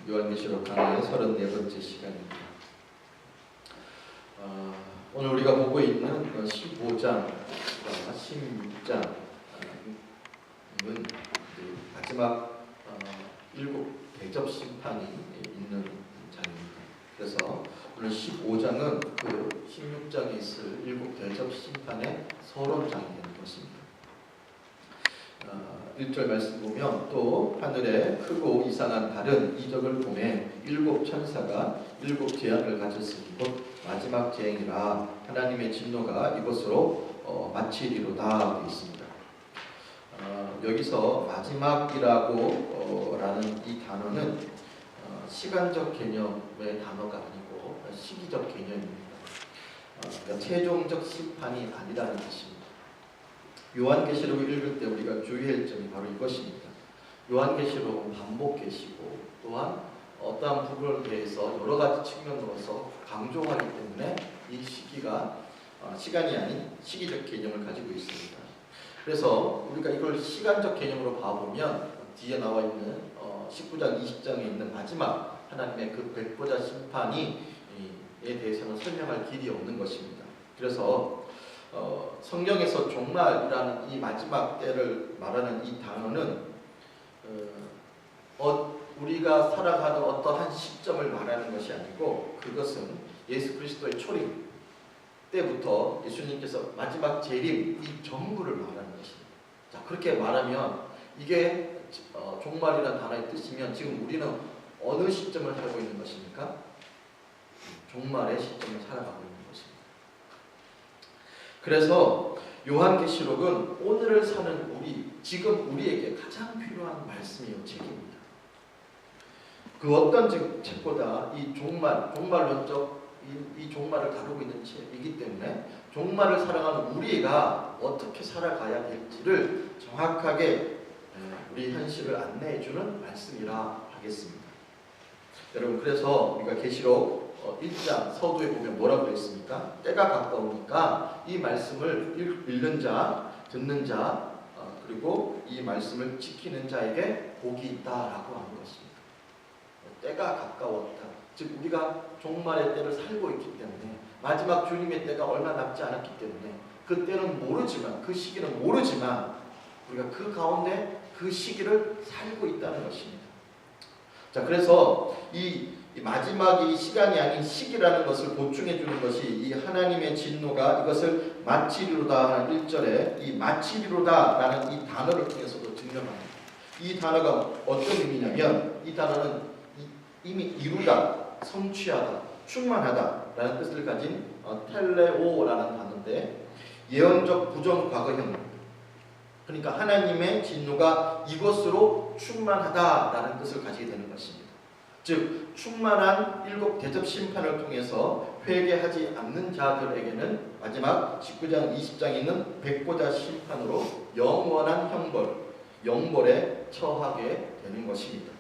요한계시록 강의 34번째 시간입니다. 오늘 우리가 보고 있는 15장과 16장은 마지막 7 대접 심판이 있는 장입니다. 그래서 오늘 15장은 그 16장에 있을 7 대접 심판의 서론장이 되는 것입니다. 1절 말씀 보면 또 하늘에 크고 이상한 다른 이적을 보매 7 천사가 7 재앙을 가졌으니 곧 마지막 재앙이라 하나님의 진노가 이것으로 마치리로다 되어 있습니다. 여기서 마지막이라고 라는 이 단어는 시간적 개념의 단어가 아니고 시기적 개념입니다. 그러니까 최종적 심판이 아니라는 것입니다. 요한계시록을 읽을 때 우리가 주의할 점이 바로 이것입니다. 요한계시록은 반복계시고 또한 어떠한 부분에 대해서 여러 가지 측면으로서 강조하기 때문에 이 시기가 시간이 아닌 시기적 개념을 가지고 있습니다. 그래서 우리가 이걸 시간적 개념으로 봐보면 뒤에 나와 있는 19장, 20장에 있는 마지막 하나님의 그 백보자 심판에 대해서는 설명할 길이 없는 것입니다. 그래서 성경에서 종말이라는 이 마지막 때를 말하는 이 단어는 우리가 살아가는 어떠한 시점을 말하는 것이 아니고 그것은 예수 그리스도의 초림 때부터 예수님께서 마지막 재림 이 전부를 말하는 것입니다. 자, 그렇게 말하면 이게 종말이라는 단어의 뜻이면 지금 우리는 어느 시점을 살고 있는 것입니까? 종말의 시점을 살아가고 있는 것입니다. 그래서 요한계시록은 오늘을 사는 우리, 지금 우리에게 가장 필요한 말씀이요 책입니다. 그 어떤 책보다 이 종말론적 이 종말을 다루고 있는 책이기 때문에 종말을 살아가는 우리가 어떻게 살아가야 될지를 정확하게 우리 현실을 안내해주는 말씀이라 하겠습니다. 여러분, 그래서 우리가 계시록 1장 서두에 보면 뭐라고 했습니까? 때가 가까우니까 이 말씀을 읽는 자, 듣는 자, 그리고 이 말씀을 지키는 자에게 복이 있다라고 하는 것입니다. 때가 가까웠다. 즉 우리가 종말의 때를 살고 있기 때문에 마지막 주님의 때가 얼마 남지 않았기 때문에 그 때는 모르지만, 그 시기는 모르지만 우리가 그 가운데 그 시기를 살고 있다는 것입니다. 자, 그래서 이 마지막이 시간이 아닌 시기라는 것을 보충해 주는 것이 이 하나님의 진노가 이것을 마치리로다 하는 1절에 이 마치리로다라는 이 단어를 통해서도 증명합니다. 이 단어가 어떤 의미냐면 이 단어는 이미 이루다, 성취하다, 충만하다라는 뜻을 가진 텔레오라는 단어인데 예언적 부정 과거형, 그러니까 하나님의 진노가 이것으로 충만하다라는 뜻을 가지게 되는 것입니다. 즉 충만한 7 대접 심판을 통해서 회개하지 않는 자들에게는 마지막 19장 20장에 있는 백보자 심판으로 영원한 영벌에 처하게 되는 것입니다.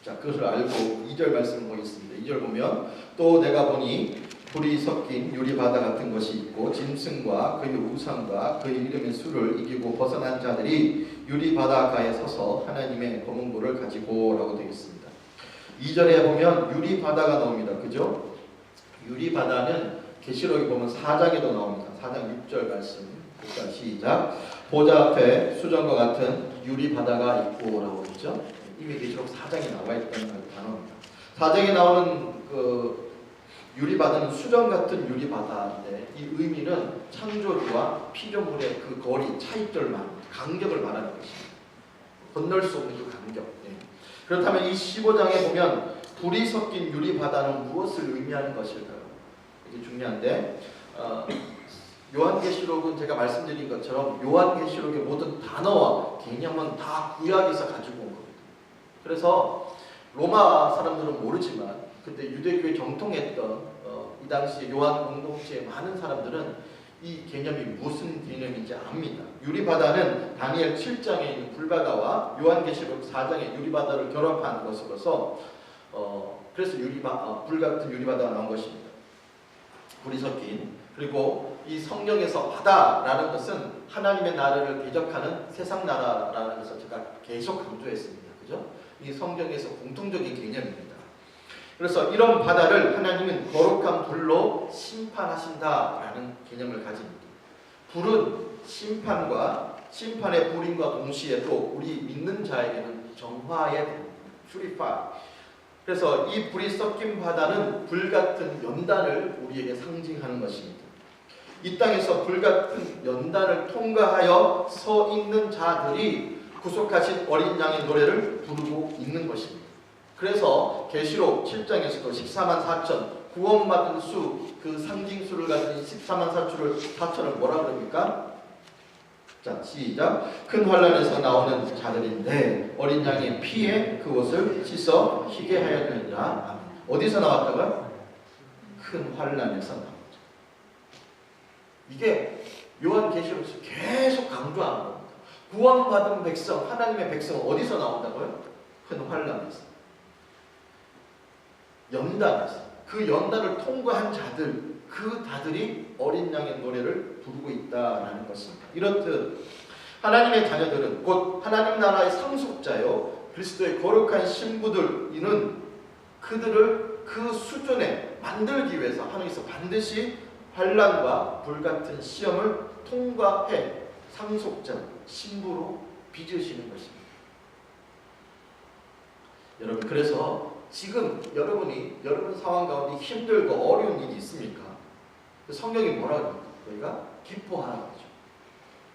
자, 그것을 알고 2절 말씀을 보겠습니다. 2절 보면 또 내가 보니 불이 섞인 유리바다 같은 것이 있고 짐승과 그의 우상과 그의 이름의 수를 이기고 벗어난 자들이 유리바다가에 서서 하나님의 검은 볼을 가지고 라고 되어 있습니다. 2절에 보면 유리바다가 나옵니다. 그죠? 유리바다는 계시록에 보면 4장에도 나옵니다. 4장 6절 말씀 일단 시작. 보좌 앞에 수정과 같은 유리바다가 있고 라고 했죠. 이미 계시록 4장에 나와 있던 단어입니다. 4장에 나오는 그 유리바다는 수정 같은 유리바다인데 이 의미는 창조주와 피조물의 그 거리, 차이점만, 간격을 말하는 것입니다. 건널 수 없는 그 간격. 그렇다면 이 15장에 보면 불이 섞인 유리바다는 무엇을 의미하는 것일까요? 이게 중요한데 요한계시록은 제가 말씀드린 것처럼 요한계시록의 모든 단어와 개념은 다 구약에서 가지고 온 겁니다. 그래서 로마 사람들은 모르지만 그때 유대교에 정통했던 이 당시 요한 공동체의 많은 사람들은 이 개념이 무슨 개념인지 압니다. 유리바다는 다니엘 7장에 있는 불바다와 요한계시록 4장의 유리바다를 결합한 것으로서 그래서 불 같은 유리바다가 나온 것입니다. 불이 섞인. 그리고 이 성경에서 바다라는 것은 하나님의 나라를 대적하는 세상 나라라는 것을 제가 계속 강조했습니다. 그죠? 이 이 성경에서 공통적인 개념입니다. 그래서 이런 바다를 하나님은 거룩한 불로 심판하신다라는 개념을 가집니다. 불은 심판의 불임과 동시에 또 우리 믿는 자에게는 정화의 purify. 그래서 이 불이 섞인 바다는 불같은 연단을 우리에게 상징하는 것입니다. 이 땅에서 불같은 연단을 통과하여 서 있는 자들이 구속하신 어린 양의 노래를 부르고 있는 것입니다. 그래서 계시록 7장에서도 14만 4천 구원받은 수, 그 상징수를 가진 14만 4천을 뭐라 그럽니까? 자, 시작. 큰 환란에서 나오는 자들인데 어린 양의 피에 그 옷을 씻어 희게 하였느니라. 어디서 나왔다고요? 큰 환란에서 나왔죠. 이게 요한계시록에서 계속 강조하는 겁니다. 구원받은 백성, 하나님의 백성은 어디서 나온다고요? 큰 환란에서, 연단에서. 그 연단을 통과한 자들, 그 자들이 어린 양의 노래를 부르고 있다라는 것입니다. 이렇듯 하나님의 자녀들은 곧 하나님 나라의 상속자요 그리스도의 거룩한 신부들이는 그들을 그 수준에 만들기 위해서 하나님께서 반드시 환난과 불같은 시험을 통과해 상속자, 신부로 빚으시는 것입니다. 여러분, 그래서 지금 여러분 상황 가운데 힘들고 어려운 일이 있습니까? 성경이 뭐라고 합니까? 우리가 기뻐하라고 하죠.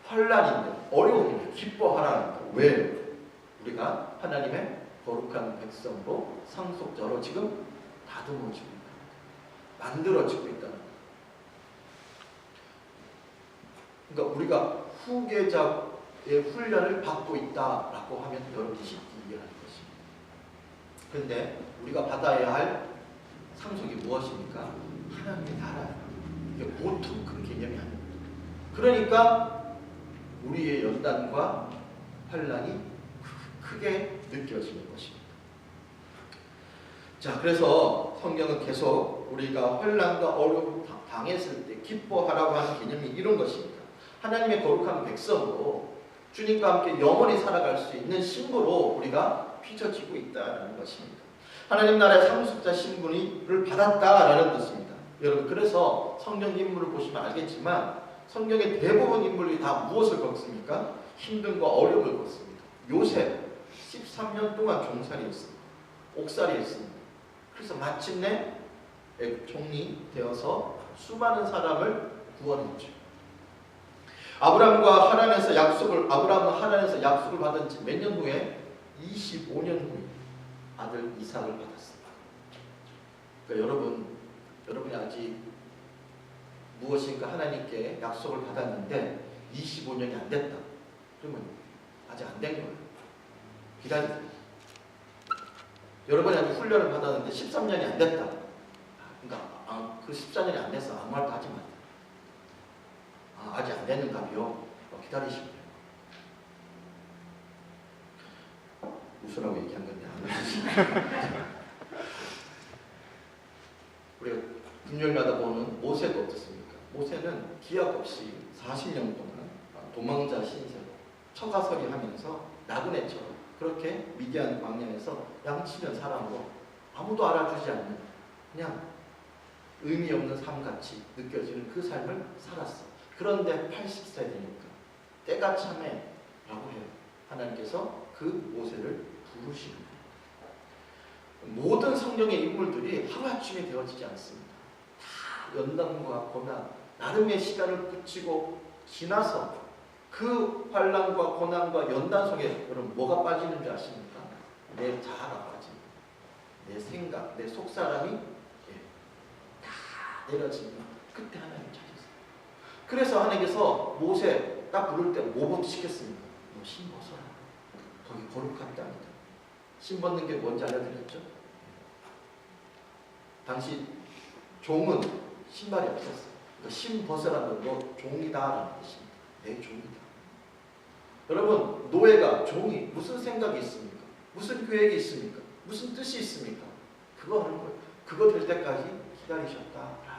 환난인데 어려움인데 기뻐하라는 거. 왜? 우리가 하나님의 거룩한 백성으로 상속자로 지금 다듬어지고 있다. 만들어지고 있다. 그러니까 우리가 후계자의 훈련을 받고 있다라고 하면 여러분이 쉽게 이해하는 것입니다. 그런데 우리가 받아야 할 상속이 무엇입니까? 하나님의 나라예요. 이게 보통 그 개념이 아닙니다. 그러니까 우리의 연단과 환난이 크게 느껴지는 것입니다. 자, 그래서 성경은 계속 우리가 환난과 어려움을 당했을 때 기뻐하라고 하는 개념이 이런 것입니다. 하나님의 거룩한 백성으로 주님과 함께 영원히 살아갈 수 있는 신부로 우리가 빚어지고 있다는 것입니다. 하나님 나라의 상속자 신분을 받았다라는 뜻입니다. 여러분, 그래서 성경 인물을 보시면 알겠지만 성경의 대부분 인물이 다 무엇을 겪습니까? 힘듦과 어려움을 겪습니다. 요셉 13년 동안 종살이했습니다. 옥살이했습니다. 그래서 마침내 총리 되어서 수많은 사람을 구원했죠. 아브라함은 하나님에서 약속을 받은 지 몇 년 후에 25년 후에 아들 이삭을 받았습니다. 그러니까 여러분이 아직 무엇인가 하나님께 약속을 받았는데 25년이 안 됐다. 그러면 아직 안 된 거예요. 기다리세요. 여러분이 아직 훈련을 받았는데 13년이 안 됐다. 그러니까 그 14년이 안 돼서 아무 말도 하지 마세요. 아직 안 됐는가요? 기다리시면 돼요. 웃으라고 얘기한 건데 안 웃으시네요. 우리가 금요일마다 보는 모세도 어떻습니까? 모세는 기약 없이 40년 동안 도망자 신세로 처가설이 하면서 나그네처럼 그렇게 미디안 광야에서 양치는 사람으로 아무도 알아주지 않는 그냥 의미 없는 삶같이 느껴지는 그 삶을 살았어. 그런데 80세 되니까 때가 참해 라고 해요. 하나님께서 그 모세를 부르시는 거예요. 모든 성경의 인물들이 하루아침에 되어지지 않습니다. 다 연단과 고난, 나름의 시간을 붙이고 지나서 그 환난과 고난과 연단 속에 여러분 뭐가 빠지는 줄 아십니까? 내 자아가 빠집니다. 내 생각, 내 속사람이 다 내려지면 그때 하나님 찾으세요. 그래서 하나님께서 모세 딱 부를 때 뭐부터 시켰습니까? 너 신 벗어라. 거기 거룩한 땅이다. 신 벗는 게 뭔지 알려드렸죠? 당시 종은 신발이 없었어요. 그러니까 신 벗으라는 건 너 종이다라는 뜻입니다. 내 종이다. 여러분, 노예가 종이 무슨 생각이 있습니까? 무슨 계획이 있습니까? 무슨 뜻이 있습니까? 그거 하는 거예요. 그거 될 때까지 기다리셨다라는 겁니다.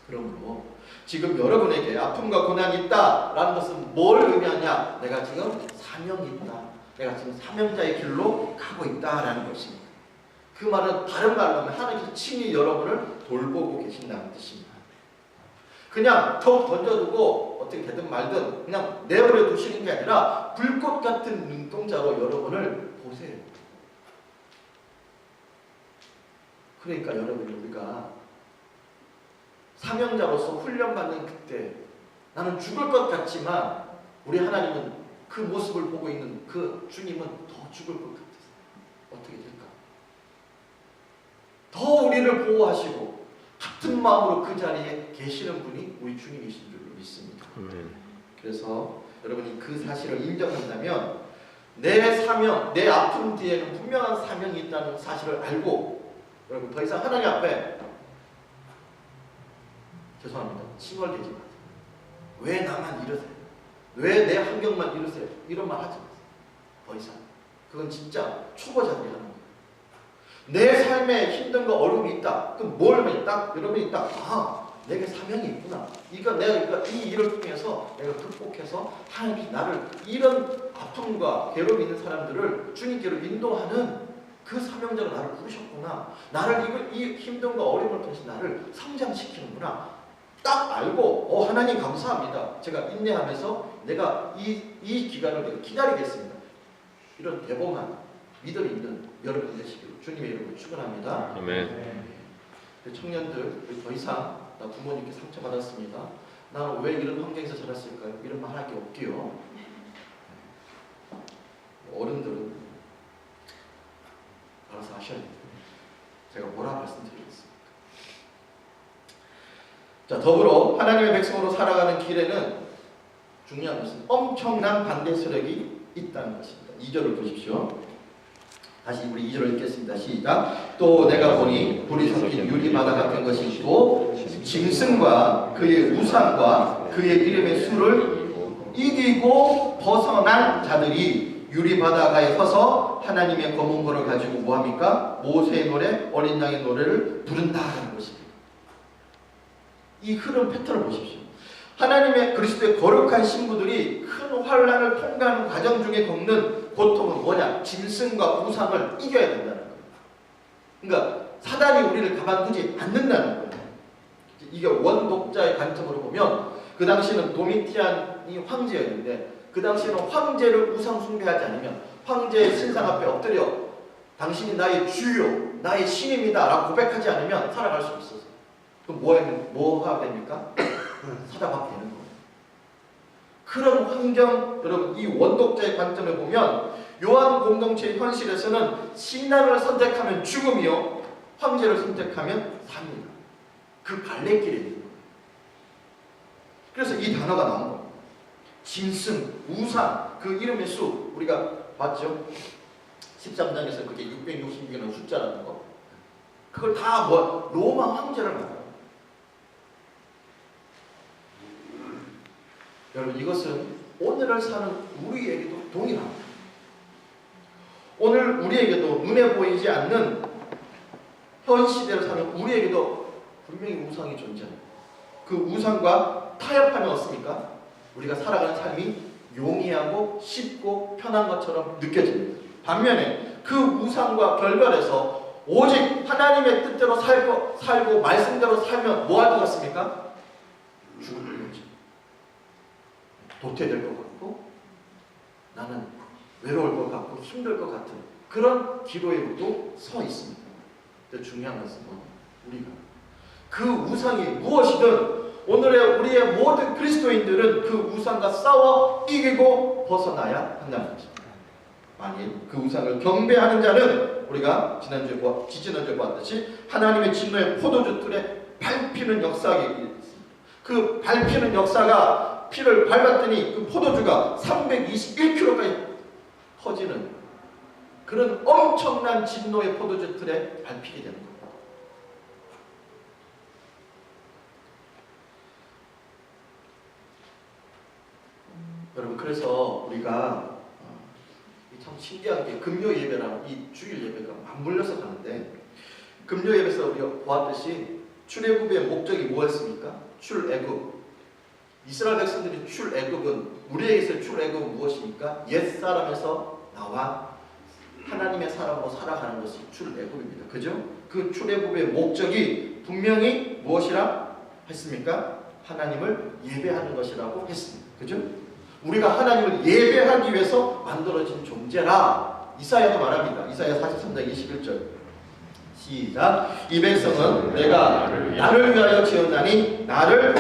그러므로 지금 여러분에게 아픔과 고난이 있다라는 것은 뭘 의미하냐? 내가 지금 사명이 있다. 내가 지금 사명자의 길로 가고 있다라는 것입니다. 그 말은 다른 말로 하면 하나님께서 친히 여러분을 돌보고 계신다는 뜻입니다. 그냥 더 던져두고 어떻게 되든 말든 그냥 내버려 두시는 게 아니라 불꽃 같은 눈동자로 여러분을 보세요. 그러니까 여러분, 우리가 사명자로서 훈련받는 그때 나는 죽을 것 같지만 우리 하나님은 그 모습을 보고 있는 그 주님은 더 죽을 것 같아서 어떻게 될까? 더 우리를 보호하시고 같은 마음으로 그 자리에 계시는 분이 우리 주님이신 줄로 믿습니다. 그래서 여러분이 그 사실을 인정한다면 내 사명, 내 아픔 뒤에는 분명한 사명이 있다는 사실을 알고 여러분 더 이상 하나님 앞에 죄송합니다. 칭얼대지 마세요. 왜 나만 이러세요? 왜 내 환경만 이러세요? 이런 말 하지 마세요. 더 이상. 그건 진짜 초보자들이 하는 거예요. 내 삶에 힘든 거 어려움이 있다. 그럼 뭘 하면 딱 여러분이 딱 내게 사명이 있구나. 내가 이 일을 통해서 내가 극복해서 하나님이 나를 이런 아픔과 괴로움이 있는 사람들을 주님께로 인도하는 그 사명자로 나를 부르셨구나. 나를 이 힘든 거 어려움을 통해서 나를 성장시키는구나. 딱 알고 하나님 감사합니다. 제가 인내하면서 내가 이 기간을 내가 기다리겠습니다. 이런 대범한 믿음이 있는 여러분 되시기를 주님의 이름으로 축원합니다. 아멘. 청년들 더 이상 나 부모님께 상처받았습니다. 나는 왜 이런 환경에서 자랐을까요? 이런 말 할 게 없게요. 어른들은 알아서 하셔야 돼요. 제가 뭐라 말씀드리겠습니까? 자, 더불어 하나님의 백성으로 살아가는 길에는 중요한 것은 엄청난 반대 세력이 있다는 것입니다. 2절을 보십시오. 다시 우리 2절을 읽겠습니다. 시작. 또 내가 보니 불이 섞인 유리바다 같은 것이 있고 짐승과 그의 우상과 그의 이름의 수를 이기고 벗어난 자들이 유리바다가에 서서 하나님의 검은 거를 가지고 뭐합니까? 모세의 노래, 어린 양의 노래를 부른다는 것입니다. 이 흐름 패턴을 보십시오. 하나님의 그리스도의 거룩한 신부들이 큰 환난을 통과하는 과정 중에 겪는 고통은 뭐냐? 짐승과 우상을 이겨야 된다는 거예요. 그러니까 사단이 우리를 가만두지 않는다는 거예요. 이게 원독자의 관점으로 보면 그 당시는 도미티안이 황제였는데 그 당시에는 황제를 우상 숭배하지 않으면 황제의 신상 앞에 엎드려 당신이 나의 주요, 나의 신입니다 라고 고백하지 않으면 살아갈 수 없었어요. 그럼 뭐 하게 됩니까? 사자가 되는 거예요. 그런 환경, 여러분 이 원독자의 관점을 보면 요한 공동체의 현실에서는 신앙을 선택하면 죽음이요, 황제를 선택하면 삶입니다. 그 갈래길에 있는 거예요. 그래서 이 단어가 나온 거예요. 짐승, 우상, 그 이름의 수 우리가 봤죠? 13장에서 그게 666이라는 숫자라는 거. 그걸 다 로마 황제를 말해요. 여러분 이것은 오늘을 사는 우리에게도 동일합니다. 오늘 우리에게도 눈에 보이지 않는 현 시대를 사는 우리에게도 분명히 우상이 존재합니다. 그 우상과 타협하면 어떻습니까? 우리가 살아가는 삶이 용이하고 쉽고 편한 것처럼 느껴집니다. 반면에 그 우상과 결별해서 오직 하나님의 뜻대로 살고 말씀대로 살면 뭐 할 것 같습니까? 죽을 거죠. 도태될 것 같고 나는 외로울 것 같고 힘들 것 같은 그런 기로에도 서 있습니다. 근데 중요한 것은 우리가 그 우상이 무엇이든 오늘의 우리의 모든 그리스도인들은 그 우상과 싸워 이기고 벗어나야 한다는 것입니다. 만일 그 우상을 경배하는 자는 우리가 지지난주에 보았듯이 하나님의 진노의 포도주 틀에 밟히는 역사가 있습니다. 그 밟히는 역사가 피를 밟았더니 그 포도주가 321km까지 퍼지는 그런 엄청난 진노의 포도주 틀에 밟히게 되는 겁니다. 여러분 그래서 우리가 참 신기한 게 금요 예배랑 이 주일 예배가 맞물려서 가는데 금요 예배에서 우리가 보았듯이 출애굽의 목적이 뭐였습니까? 출애굽. 이스라엘 백성들이 출애굽은 우리에게서 출애굽은 무엇입니까? 옛사람에서 나와 하나님의 사람으로 살아가는 것이 출애굽입니다. 그죠? 그 출애굽의 목적이 분명히 무엇이라 했습니까? 하나님을 예배하는 것이라고 했습니다. 그죠? 우리가 하나님을 예배하기 위해서 만들어진 존재라 이사야도 말합니다. 이사야 43장 21절 시작. 이 백성은 내가 나를 위하여 지었나니 나를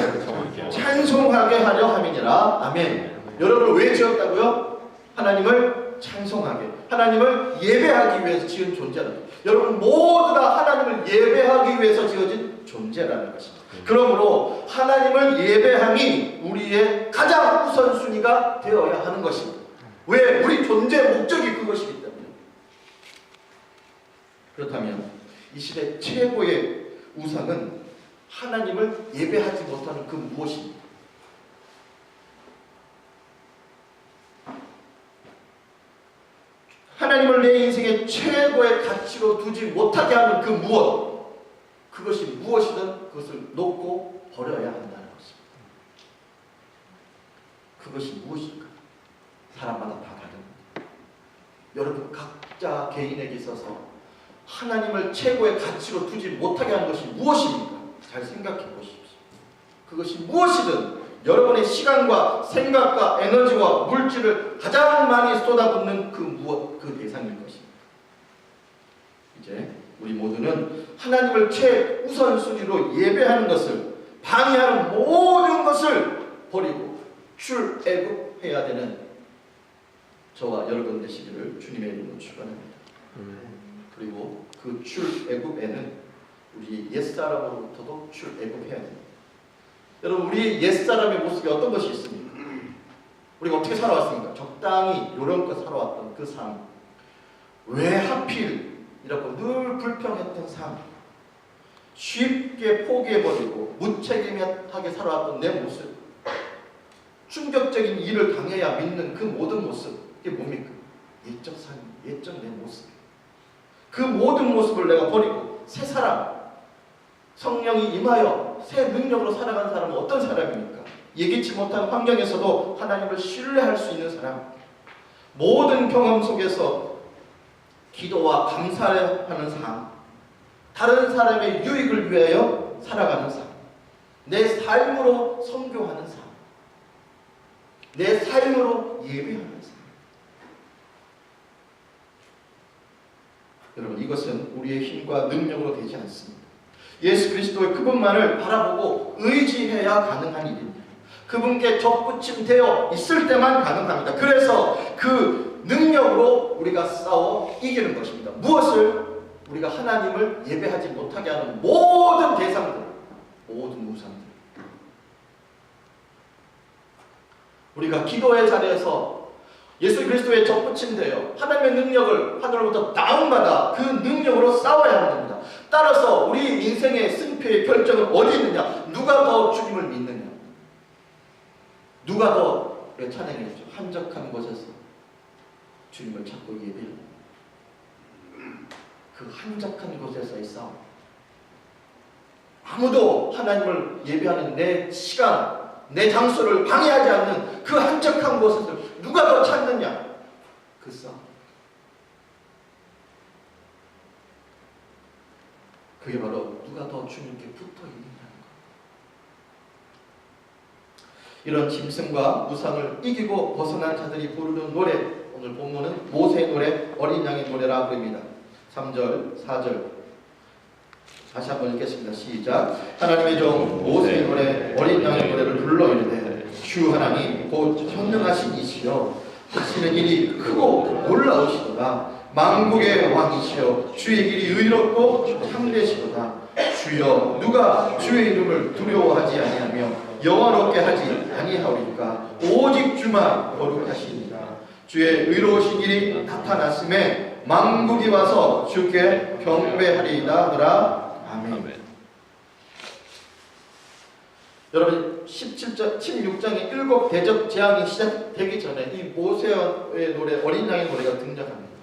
찬송하게 하려 함이니라. 아멘. 여러분을 왜 지었다고요? 하나님을 찬송하게, 하나님을 예배하기 위해서 지은 존재라는 거예요. 여러분 모두 다 하나님을 예배하기 위해서 지어진 존재라는 것입니다. 그러므로 하나님을 예배함이 우리의 가장 우선순위가 되어야 하는 것입니다. 왜? 우리 존재의 목적이 그것이기 때문에. 그렇다면 이 시대 최고의 우상은 하나님을 예배하지 못하는 그 무엇입니까? 하나님을 내 인생의 최고의 가치로 두지 못하게 하는 그 무엇, 그것이 무엇이든 그것을 놓고 버려야 한다는 것입니다. 그것이 무엇일까? 사람마다 다 다릅니다. 여러분 각자 개인에게 있어서 하나님을 최고의 가치로 두지 못하게 하는 것이 무엇입니까? 잘 생각해 보십시오. 그것이 무엇이든 여러분의 시간과 생각과 에너지와 물질을 가장 많이 쏟아붓는 그 무엇, 그 대상일 것입니다. 이제 우리 모두는 하나님을 최우선순위로 예배하는 것을 방해하는 모든 것을 버리고 출애굽해야 되는 저와 여러분 되시기를 주님의 이름으로 축원합니다. 그리고 그 출애굽에는 우리 옛사람으로부터도 출애굽해야 됩니다. 여러분 우리 옛사람의 모습이 어떤 것이 있습니까? 우리가 어떻게 살아왔습니까? 적당히 요령껏 살아왔던 그 삶. 왜 하필 이렇게 늘 불평했던 삶. 쉽게 포기해버리고 무책임하게 살아왔던 내 모습. 충격적인 일을 당해야 믿는 그 모든 모습. 이게 뭡니까? 옛적 삶, 옛적 내 모습. 그 모든 모습을 내가 버리고 새 사람, 성령이 임하여 새 능력으로 살아가는 사람은 어떤 사람입니까? 예기치 못한 환경에서도 하나님을 신뢰할 수 있는 사람, 모든 경험 속에서 기도와 감사하는 삶, 다른 사람의 유익을 위하여 살아가는 삶, 내 삶으로 선교하는 삶, 내 삶으로 예배하는 삶. 여러분 이것은 우리의 힘과 능력으로 되지 않습니다. 예수 그리스도의 그분만을 바라보고 의지해야 가능한 일입니다. 그분께 접붙임되어 있을 때만 가능합니다. 그래서 그 능력으로 우리가 싸워 이기는 것입니다. 무엇을? 우리가 하나님을 예배하지 못하게 하는 모든 대상들, 모든 우상들. 우리가 기도의 자리에서 예수 그리스도의 접붙임되어 하나님의 능력을 하늘로부터 다운받아 그 능력으로 싸워야 하는 겁니다. 따라서 우리 인생의 승패의 결정은 어디 있느냐? 누가 더 주님을 믿느냐? 누가 더 찬양했죠? 한적한 곳에서 주님을 찾고 예배를 그 한적한 곳에서의 싸움. 아무도 하나님을 예배하는 내 시간, 내 장소를 방해하지 않는 그 한적한 곳에서 누가 더 찾느냐? 그 싸움. 그게 바로 누가 더 주님께 붙어 있느냐는 것. 이런 짐승과 우상을 이기고 벗어난 자들이 부르는 노래, 오늘 본문은 모세의 노래, 어린 양의 노래라 부릅니다. 3절, 4절 다시 한번 읽겠습니다. 시작. 하나님의 종 모세의 노래, 어린 양의 노래를 불러 이르되 주 하나님 곧 현능하신 이시여 하시는 일이 크고 놀라우시도다. 만국의 왕이시여 주의 길이 의롭고 참되시도다. 주여 누가 주의 이름을 두려워하지 아니하며 영화롭게 하지 아니하오리까? 오직 주만 거룩하시니라. 주의 의로우신 일이 나타났음에 만국이 와서 주께 경배하리이다 하더라. 아멘. 여러분 16장의 7 대적 재앙이 시작되기 전에 이 모세의 노래, 어린 양의 노래가 등장합니다.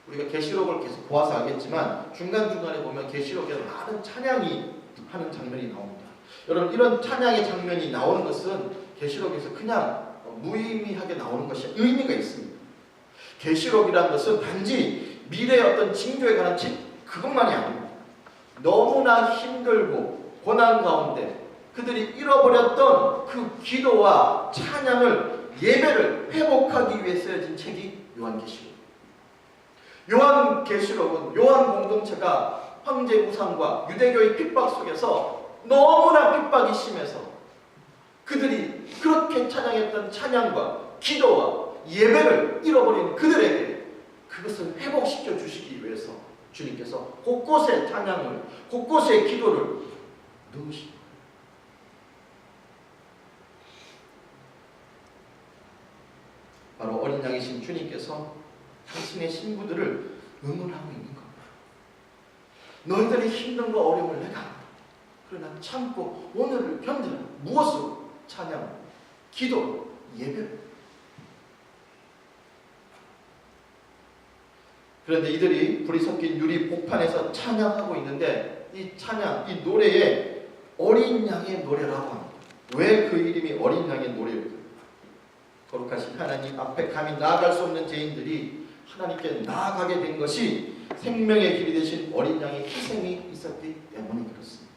우리가 계시록을 계속 보아서 알겠지만 중간중간에 보면 계시록에 많은 찬양이 하는 장면이 나옵니다. 여러분 이런 찬양의 장면이 나오는 것은 계시록에서 그냥 무의미하게 나오는 것이 의미가 있습니다. 계시록이라는 것은 단지 미래의 어떤 징조에 관한 책 그것만이 아닙니다. 너무나 힘들고 고난 가운데 그들이 잃어버렸던 그 기도와 찬양을 예배를 회복하기 위해 쓰여진 책이 요한계시록. 요한계시록은 요한 공동체가 황제 우상과 유대교의 핍박 속에서 너무나 핍박이 심해서 그들이 그렇게 찬양했던 찬양과 기도와 예배를 잃어버린 그들에게 그것을 회복시켜 주시기 위해서 주님께서 곳곳에 찬양을, 곳곳에 기도를 넣으신 거예요. 바로 어린 양이신 주님께서 당신의 신부들을 응원하고 있는 겁니다. 너희들의 힘든 거 어려움을 내가 안다. 그러나 참고 오늘을 견뎌라. 무엇으로? 찬양, 기도, 예배. 그런데 이들이 불이 섞인 유리 복판에서 찬양하고 있는데 이 찬양, 이 노래에 어린 양의 노래라고 합니다. 왜 그 이름이 어린 양의 노래일까요? 거룩하신 하나님 앞에 감히 나아갈 수 없는 죄인들이 하나님께 나아가게 된 것이 생명의 길이 되신 어린 양의 희생이 있었기 때문에 그렇습니다.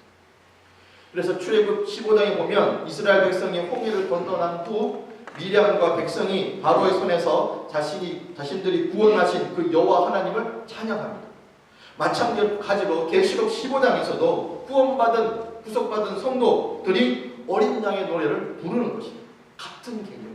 그래서 출애굽 15장에 보면 이스라엘 백성이 홍해를 건너난 후 미리암과 백성이 바로의 손에서 자신들이 구원하신 그 여호와 하나님을 찬양합니다. 마찬가지로 계시록 15장에서도 구속받은 성도들이 어린 양의 노래를 부르는 것입니다. 같은 개념입니다.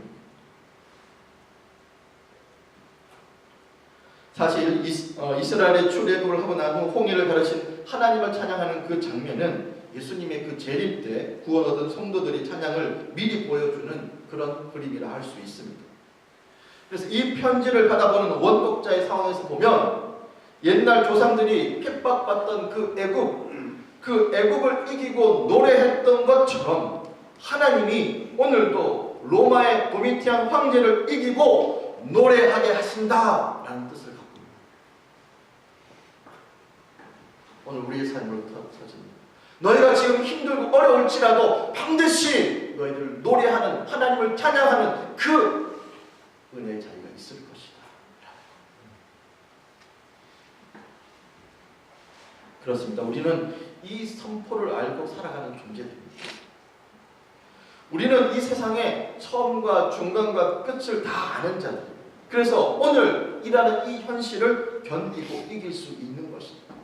사실 이스라엘의 출애굽을 하고 난 후 홍해를 가르신 하나님을 찬양하는 그 장면은 예수님의 그 재림 때 구원 얻은 성도들이 찬양을 미리 보여주는 그런 그림이라 할 수 있습니다. 그래서 이 편지를 받아보는 원독자의 상황에서 보면 옛날 조상들이 핍박받던 그 애굽을 이기고 노래했던 것처럼 하나님이 오늘도 로마의 도미티안 황제를 이기고 노래하게 하신다라는 뜻을 갖고 있습니다. 오늘 우리의 삶을 터집니다. 너희가 지금 힘들고 어려울지라도 반드시 너희들 노래하는 하나님을 찬양하는 그 은혜의 자리가 있을 것이다. 그렇습니다. 우리는 이 선포를 알고 살아가는 존재들입니다. 우리는 이 세상의 처음과 중간과 끝을 다 아는 자들입니다. 그래서 오늘 일하는 이 현실을 견디고 이길 수 있는 것입니다.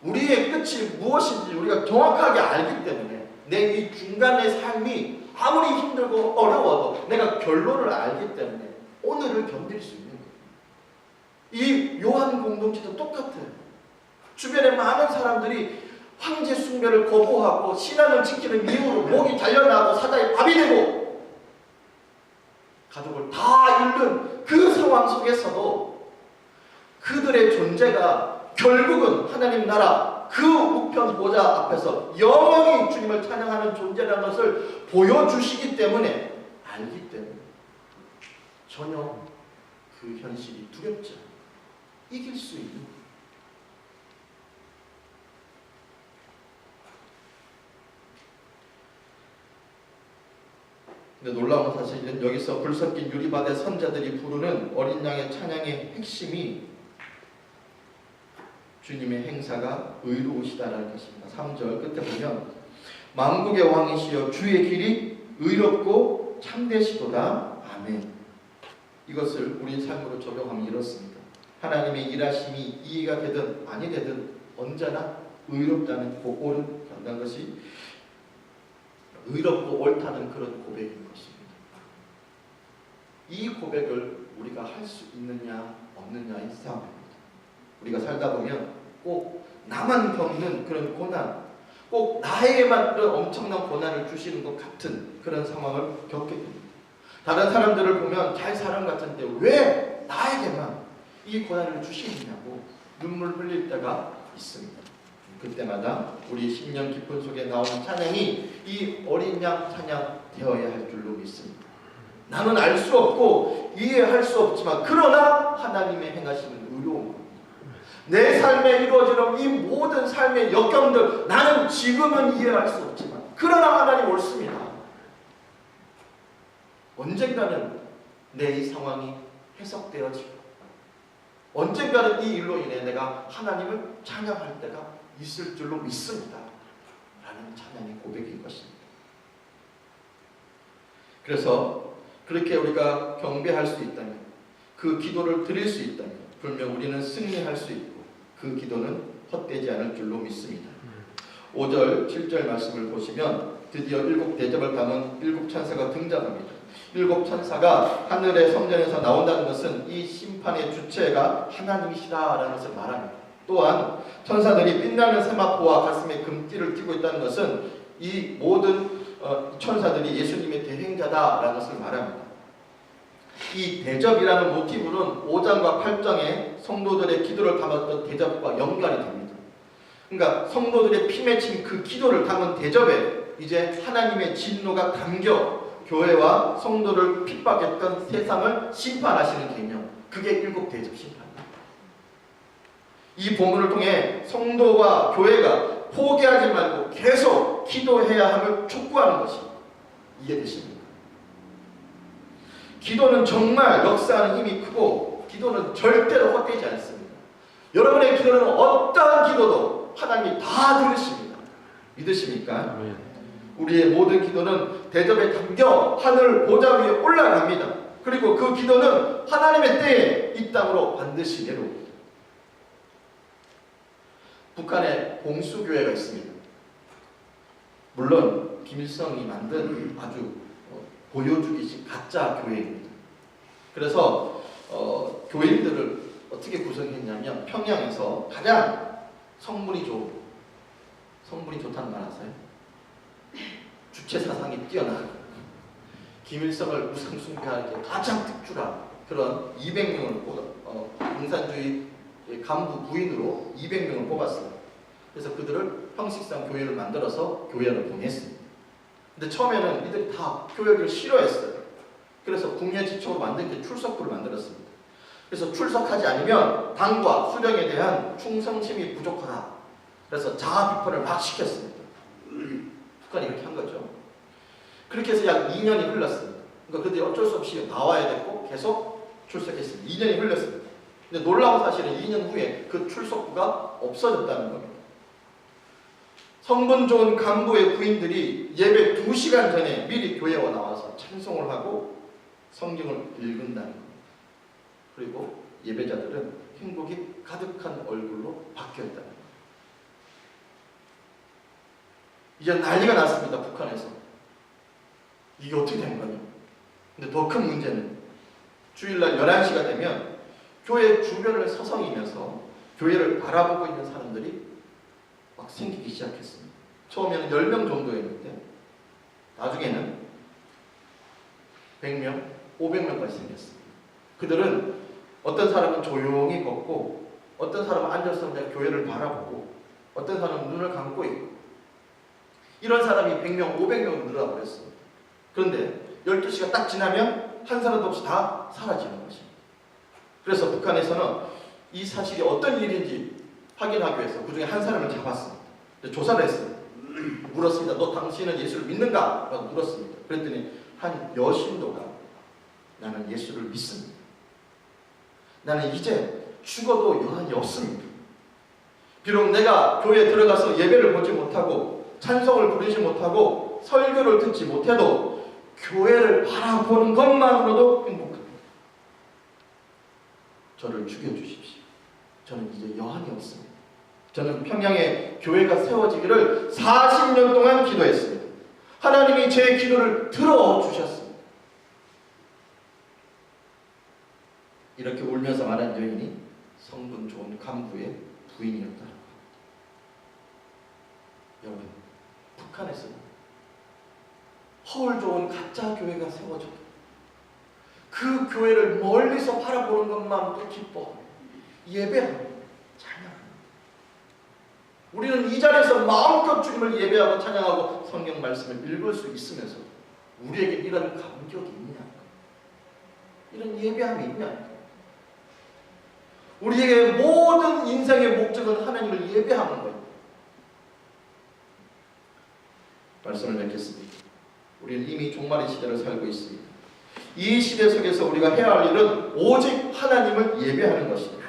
우리의 끝이 무엇인지 우리가 정확하게 알기 때문에 내 이 중간의 삶이 아무리 힘들고 어려워도 내가 결론을 알기 때문에 오늘을 견딜 수 있는 거예요. 이 요한 공동체도 똑같아요. 주변에 많은 사람들이 황제 숭배를 거부하고 신앙을 지키는 이유로 목이 잘려나고 사자의 밥이 되고 가족을 다 잃는 그 상황 속에서도 그들의 존재가 결국은 하나님 나라 그 우편 보좌 앞에서 영원히 주님을 찬양하는 존재라는 것을 보여주시기 때문에 알기 때문에 전혀 그 현실이 두렵지 않아요. 이길 수 있는 거예요. 근데 놀라운 사실은 여기서 불 섞인 유리바대 선자들이 부르는 어린 양의 찬양의 핵심이 주님의 행사가 의로우시다라는 것입니다. 3절 끝에 보면 만국의 왕이시여 주의 길이 의롭고 참되시도다. 아멘. 이것을 우리 삶으로 적용하면 이렇습니다. 하나님의 일하심이 이해가 되든 아니 되든 언제나 의롭다는 그 옳은 견단 것이 의롭고 옳다는 그런 고백인 것입니다. 이 고백을 우리가 할 수 있느냐 없느냐의 싸움입니다. 우리가 살다 보면 꼭 나만 겪는 그런 고난, 꼭 나에게만 그런 엄청난 고난을 주시는 것 같은 그런 상황을 겪게 됩니다. 다른 사람들을 보면 잘 사는 것 같은데 왜 나에게만 이 고난을 주시느냐고 눈물 흘릴 때가 있습니다. 그때마다 우리 심령 깊은 속에 나오는 찬양이 이 어린 양 찬양 되어야 할 줄로 믿습니다. 나는 알 수 없고 이해할 수 없지만 그러나 하나님의 행하시는 의로운 겁니다. 내 삶에 이루어지는 이 모든 삶의 역경들 나는 지금은 이해할 수 없지만 그러나 하나님 옳습니다. 언젠가는 내 이 상황이 해석되어지고 언젠가는 이 일로 인해 내가 하나님을 찬양할 때가 있을 줄로 믿습니다 라는 찬양의 고백인 것입니다. 그래서 그렇게 우리가 경배할 수 있다면, 그 기도를 드릴 수 있다면 분명 우리는 승리할 수 있고 그 기도는 헛되지 않을 줄로 믿습니다. 5절 7절 말씀을 보시면 드디어 7 대접을 담은 7 천사가 등장합니다. 7 천사가 하늘의 성전에서 나온다는 것은 이 심판의 주체가 하나님이시다라는 것을 말합니다. 또한 천사들이 빛나는 세마포와 가슴에 금띠를 띠고 있다는 것은 이 모든 천사들이 예수님의 대행자다라는 것을 말합니다. 이 대접이라는 모티브는 5장과 8장의 성도들의 기도를 담았던 대접과 연관이 됩니다. 그러니까 성도들의 피 맺힌 그 기도를 담은 대접에 이제 하나님의 진노가 담겨 교회와 성도를 핍박했던 세상을 심판하시는 개념, 그게 7 대접 심판입니다. 이 본문을 통해 성도와 교회가 포기하지 말고 계속 기도해야 함을 촉구하는 것이 이해되십니까? 기도는 정말 역사하는 힘이 크고 기도는 절대로 헛되지 않습니다. 여러분의 기도는 어떠한 기도도 하나님이 다 들으십니다. 믿으십니까? 우리의 모든 기도는 대접에 담겨 하늘 보좌 위에 올라갑니다. 그리고 그 기도는 하나님의 때에 이 땅으로 반드시 내려옵니다. 북한에 공수교회가 있습니다. 물론 김일성이 만든 아주 보여주기식 가짜 교회입니다. 그래서 교인들을 어떻게 구성했냐면 평양에서 가장 성분이 좋다는 말 아세요? 주체 사상이 뛰어난 김일성을 우상 숭배하는 게 가장 특출한 그런 200명을 공산주의 간부 부인으로 200명을 뽑았어요. 그래서 그들을 형식상 교회를 만들어서 교회를 보냈습니다. 근데 처음에는 이들이 다 교회를 싫어했어요. 그래서 국내지청으로 만든 게 출석부를 만들었습니다. 그래서 출석하지 않으면 당과 수령에 대한 충성심이 부족하다. 그래서 자아 비판을 막 시켰습니다. 북한이 이렇게 한 거죠. 그렇게 해서 약 2년이 흘렀습니다. 그러니까 그들이 어쩔 수 없이 나와야 됐고 계속 출석했습니다. 2년이 흘렀습니다. 근데 놀라운 사실은 2년 후에 그 출석부가 없어졌다는 겁니다. 성분 좋은 간부의 부인들이 예배 2시간 전에 미리 교회에 나와서 찬송을 하고 성경을 읽는다는 겁니다. 그리고 예배자들은 행복이 가득한 얼굴로 바뀌었다는 겁니다. 이제 난리가 났습니다. 북한에서. 이게 어떻게 된 거냐. 근데 더 큰 문제는 주일날 11시가 되면 교회 주변을 서성이면서 교회를 바라보고 있는 사람들이 막 생기기 시작했습니다. 처음에는 10명 정도였는데 나중에는 100명, 500명까지 생겼습니다. 그들은 어떤 사람은 조용히 걷고 어떤 사람은 앉아서 그냥 교회를 바라보고 어떤 사람은 눈을 감고 있고 이런 사람이 100명, 500명으로 늘어버렸습니다. 그런데 12시가 딱 지나면 한 사람도 없이 다 사라지는 것입니다. 그래서 북한에서는 이 사실이 어떤 일인지 확인하기 위해서 그 중에 한 사람을 잡았습니다. 조사를 했습니다. 물었습니다. 너 당신은 예수를 믿는가? 라고 물었습니다. 그랬더니 한 여신도가 나는 예수를 믿습니다. 나는 이제 죽어도 여한이 없습니다. 비록 내가 교회에 들어가서 예배를 보지 못하고 찬송을 부르지 못하고 설교를 듣지 못해도 교회를 바라보는 것만으로도 행복합니다. 저를 죽여주십시오. 저는 이제 여한이 없습니다. 저는 평양에 교회가 세워지기를 40년 동안 기도했습니다. 하나님이 제 기도를 들어주셨습니다. 이렇게 울면서 말한 여인이 성분 좋은 간부의 부인이었다는 것. 여러분, 북한에서 허울 좋은 가짜 교회가 세워져도 그 교회를 멀리서 바라보는 것만으로도 기뻐합니다. 예배합니다. 찬양합니다. 우리는 이 자리에서 마음껏 주님을 예배하고 찬양하고 성경 말씀을 읽을 수 있으면서 우리에게 이런 감격이 있냐? 이런 예배함이 있냐? 우리에게 모든 인생의 목적은 하나님을 예배하는 거예요. 말씀을 맺겠습니다. 우리는 이미 종말의 시대를 살고 있습니다. 이 시대 속에서 우리가 해야 할 일은 오직 하나님을 예배하는 것입니다.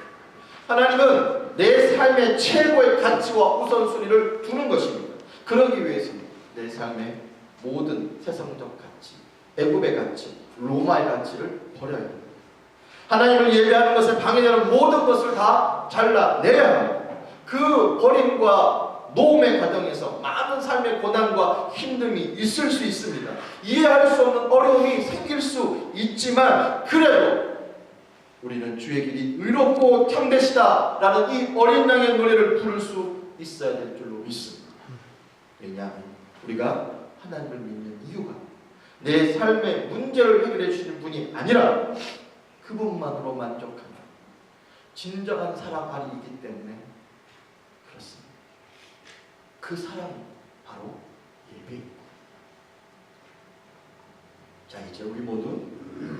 하나님은 내 삶의 최고의 가치와 우선순위를 두는 것입니다. 그러기 위해서는 내 삶의 모든 세상적 가치, 애굽의 가치, 로마의 가치를 버려야 합니다. 하나님을 예배하는 것에 방해되는 모든 것을 다 잘라내야 합니다. 그 버림과 노움의 과정에서 많은 삶의 고난과 힘듦이 있을 수 있습니다. 이해할 수 없는 어려움이 생길 수 있지만 그래도 우리는 주의 길이 의롭고 참되시다 라는 이 어린 양의 노래를 부를 수 있어야 될 줄로 믿습니다. 왜냐하면 우리가 하나님을 믿는 이유가 내 삶의 문제를 해결해 주시는 분이 아니라 그분만으로 만족하는 진정한 사랑 아니기 때문에 그렇습니다. 그 사랑이 바로 예배입니다. 자, 이제 우리 모두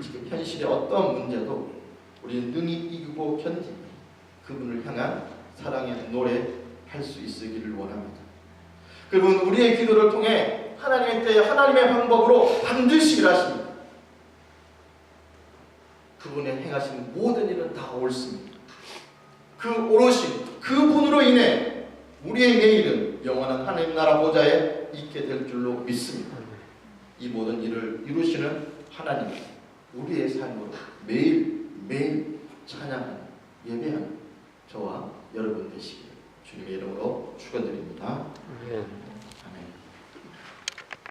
지금 현실의 어떤 문제도 우리는 능히 이기고 견디며 그분을 향한 사랑의 노래 할 수 있으기를 원합니다. 그리고 우리의 기도를 통해 하나님의 때에 하나님의 방법으로 반드시 일하십니다. 그분의 행하신 모든 일은 다 옳습니다. 그 오르신 그분으로 인해 우리의 내일은 영원한 하나님 나라 보좌에 있게 될 줄로 믿습니다. 이 모든 일을 이루시는 하나님, 우리의 삶으로 매일 찬양하는 예배하는 저와 여러분 되시길 주님의 이름으로 축원드립니다.